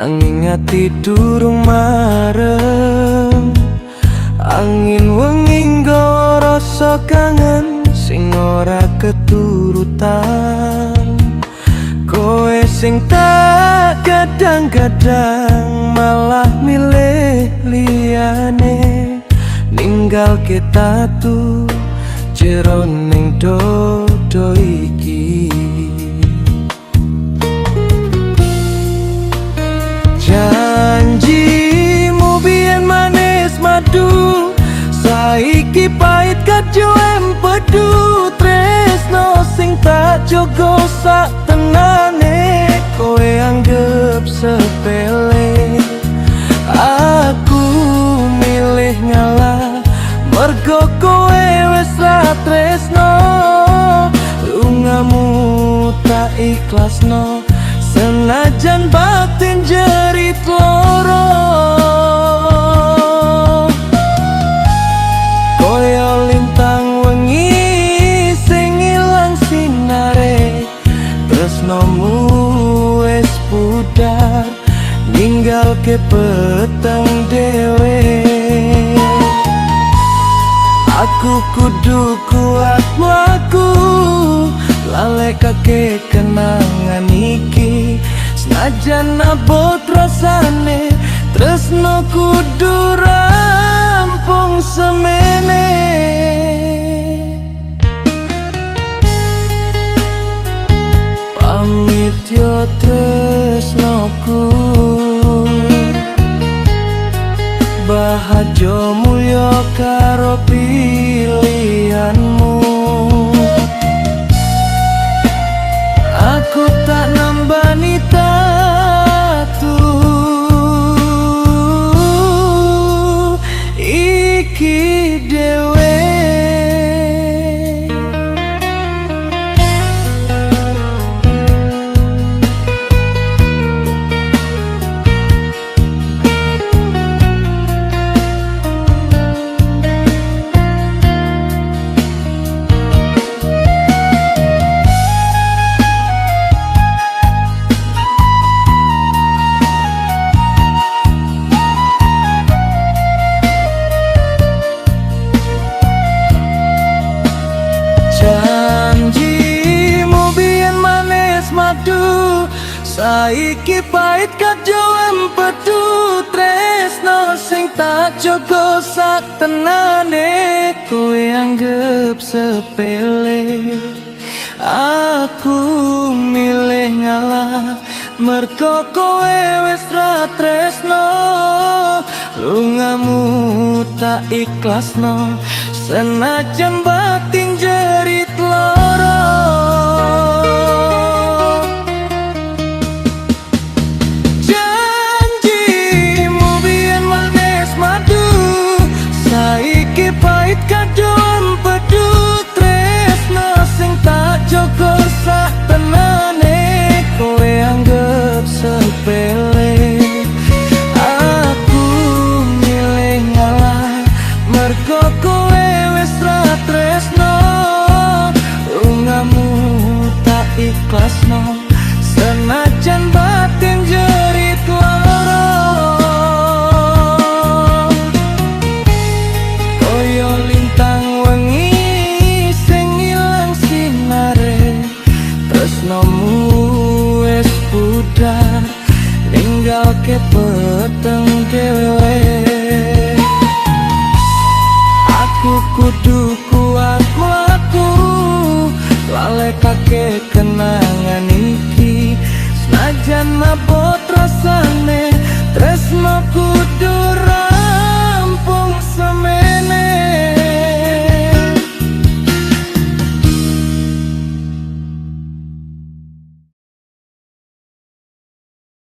Nanging ati durung marem, angin wengi nggawa rasa kangen sing ora keturutan. Kowe sing tak kadang-kadang malah milih liyane, ninggal kita tuh jeroning dodo iki. Janjimu biyen manis madu, saiki pahit kajo empedu. Tresno sing tak jogo sak tenane, kowe anggap sepele. Aku milih ngalah mergo kowe wis ra tresno. Lungamu tak ikhlasno, senajan batin jerit loro. Koyo lintang wengi sing ilang sinare, tresnomu wis pudar ninggalke peteng dhewe. Aku kudu kuat mlaku, lalekake kenangan iki. Senajan abot rasane, tresno kudu rampung semene. Pamit yo tresnoku, bahagia mulya karo pilihanmu. Aku tak nambani tatu iki dewe. Janjimu biyen manis madu, saiki pahit kajo empedu. Tresno sing tak jogo sak tenane, kowe anggap sepele. Aku milih ngalah mergo kowe wis ra tresno. Lungamu tak ikhlasno, senajan batin jerit loro. Janjimu biyen manis madu, saiki pahit kado empedu. Tresno sing tak jogo sak tenane, kowe anggap sepele. Aku milih ngalah mergo kowe wis ra tresno. Lungamu tak ikhlasno, senajan batin jerit loro. Koyo lintang wengi sing ilang sinare, tresnomu wis pudar ninggalke peteng dhewe.